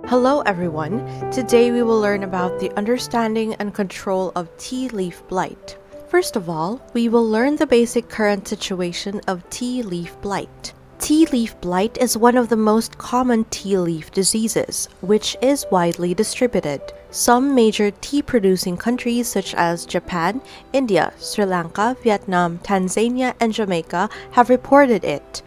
Hello everyone! Today we will learn about the understanding and control of tea leaf blight. First of all, we will learn the basic current situation of tea leaf blight. Tea leaf blight is one of the most common tea leaf diseases, which is widely distributed. Some major tea-producing countries such as Japan, India, Sri Lanka, Vietnam, Tanzania, and Jamaica have reported it,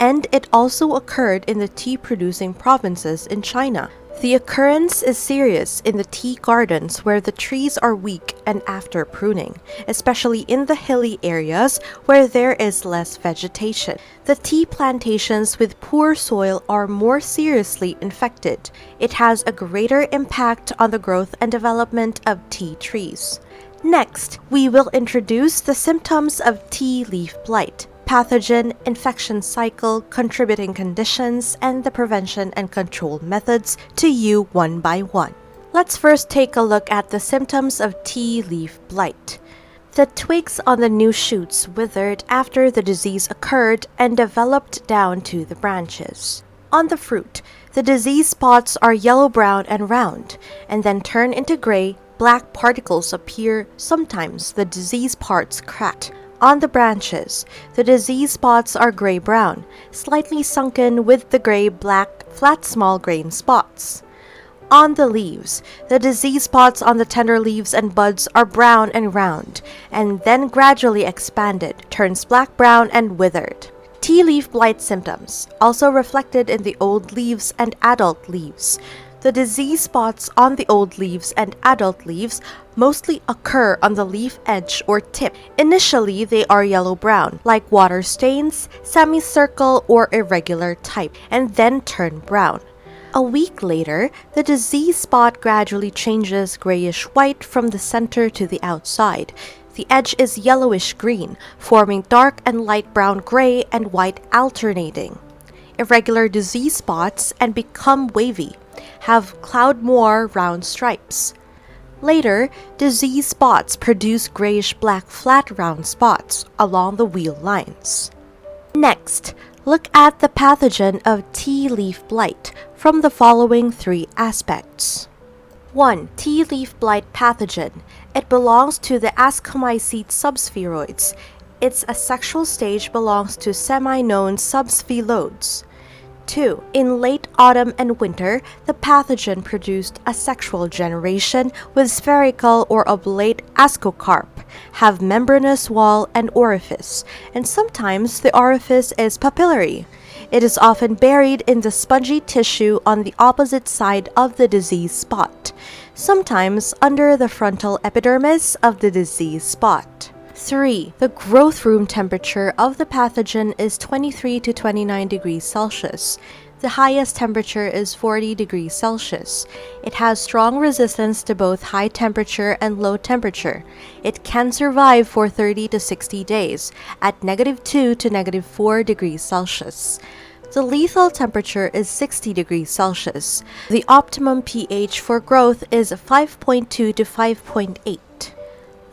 and it also occurred in the tea-producing provinces in China. The occurrence is serious in the tea gardens where the trees are weak and after pruning, especially in the hilly areas where there is less vegetation. The tea plantations with poor soil are more seriously infected. It has a greater impact on the growth and development of tea trees. Next, we will introduce the symptoms of tea leaf blight, pathogen, infection cycle, contributing conditions, and the prevention and control methods to you one by one. Let's first take a look at the symptoms of tea leaf blight. The twigs on the new shoots withered after the disease occurred and developed down to the branches. On the fruit, the disease spots are yellow-brown and round, and then turn into gray. Black particles appear. Sometimes the disease parts crack. On the branches, the disease spots are gray-brown, slightly sunken with the gray-black, flat small grain spots. On the leaves, the disease spots on the tender leaves and buds are brown and round, and then gradually expanded, turns black-brown and withered. Tea leaf blight symptoms, also reflected in the old leaves and adult leaves. The disease spots on the old leaves and adult leaves mostly occur on the leaf edge or tip. Initially, they are yellow-brown, like water stains, semicircle or irregular type, and then turn brown. A week later, the disease spot gradually changes grayish-white from the center to the outside. The edge is yellowish-green, forming dark and light brown-gray and white alternating. Irregular disease spots and become wavy, have cloud more round stripes. Later, disease spots produce grayish-black flat round spots along the wheel lines. Next, look at the pathogen of tea leaf blight from the following three aspects. 1. Tea leaf blight pathogen. It belongs to the Ascomycete subspheroids. Its asexual stage belongs to semi-known subsphelodes. 2. In late autumn and winter, the pathogen produced asexual generation with spherical or oblate ascocarp, have membranous wall and orifice, and sometimes the orifice is papillary. It is often buried in the spongy tissue on the opposite side of the disease spot, sometimes under the frontal epidermis of the disease spot. 3. The growth room temperature of the pathogen is 23 to 29 degrees Celsius. The highest temperature is 40 degrees Celsius. It has strong resistance to both high temperature and low temperature. It can survive for 30 to 60 days at -2 to -4 degrees Celsius. The lethal temperature is 60 degrees Celsius. The optimum pH for growth is 5.2 to 5.8.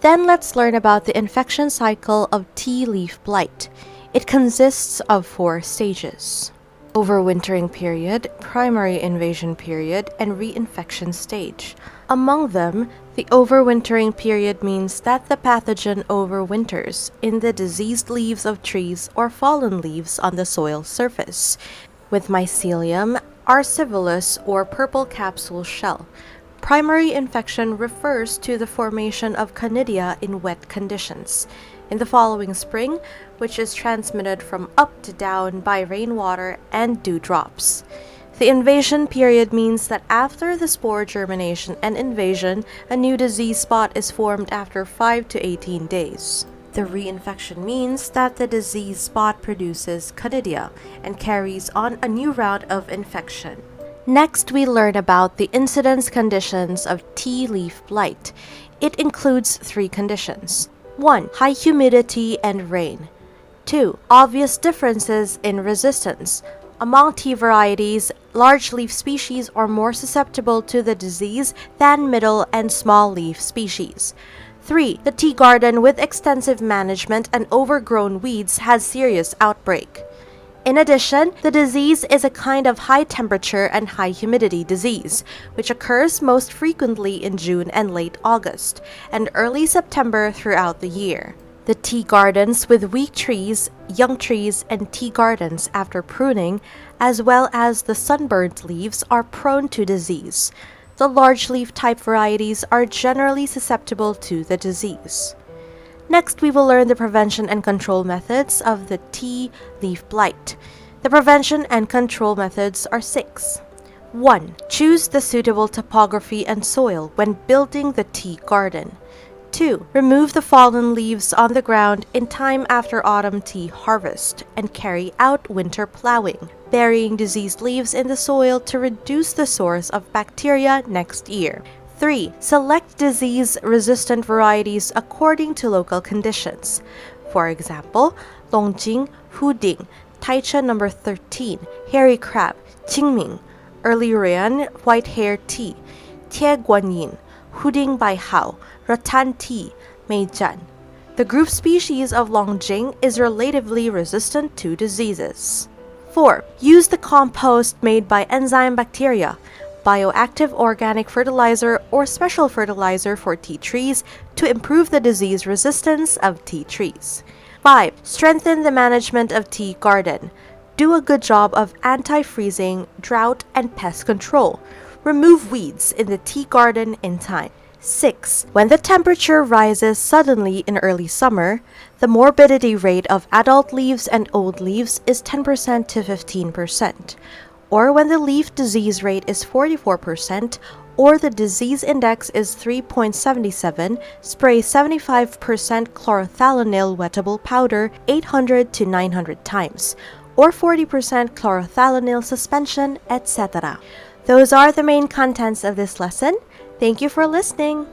Then let's learn about the infection cycle of tea leaf blight. It consists of 4 stages: overwintering period, primary invasion period, and reinfection stage. Among them, the overwintering period means that the pathogen overwinters in the diseased leaves of trees or fallen leaves on the soil surface, with mycelium, arcivillus, or purple capsule shell. Primary infection refers to the formation of conidia in wet conditions in the following spring, which is transmitted from up to down by rainwater and dewdrops. The invasion period means that after the spore germination and invasion, a new disease spot is formed after 5 to 18 days. The reinfection means that the disease spot produces conidia and carries on a new round of infection. Next, we learn about the incidence conditions of tea leaf blight. It includes 3 conditions. 1. High humidity and rain. 2. Obvious differences in resistance. Among tea varieties, large leaf species are more susceptible to the disease than middle and small leaf species. 3. The tea garden with extensive management and overgrown weeds has serious outbreak. In addition, the disease is a kind of high temperature and high humidity disease, which occurs most frequently in June and late August, and early September throughout the year. The tea gardens with weak trees, young trees, and tea gardens after pruning, as well as the sunburned leaves, are prone to disease. The large leaf type varieties are generally susceptible to the disease. Next, we will learn the prevention and control methods of the tea leaf blight. The prevention and control methods are 6. 1. Choose the suitable topography and soil when building the tea garden. 2. Remove the fallen leaves on the ground in time after autumn tea harvest and carry out winter plowing, burying diseased leaves in the soil to reduce the source of bacteria next year. 3. Select disease-resistant varieties according to local conditions. For example, Longjing, Huding, Taicha No. 13, Hairy Crab, Qingming, Early Rain White Hair Tea, Tie Guanyin, Huding Bai Hao, Rattan Tea, Meijan. The group species of Longjing is relatively resistant to diseases. 4. Use the compost made by enzyme bacteria, bioactive organic fertilizer, or special fertilizer for tea trees to improve the disease resistance of tea trees. 5. Strengthen the management of tea garden. Do a good job of anti-freezing, drought, and pest control. Remove weeds in the tea garden in time. 6. When the temperature rises suddenly in early summer, the morbidity rate of adult leaves and old leaves is 10% to 15%. Or when the leaf disease rate is 44%, or the disease index is 3.77, spray 75% chlorothalonil wettable powder 800 to 900 times, or 40% chlorothalonil suspension, etc. Those are the main contents of this lesson. Thank you for listening.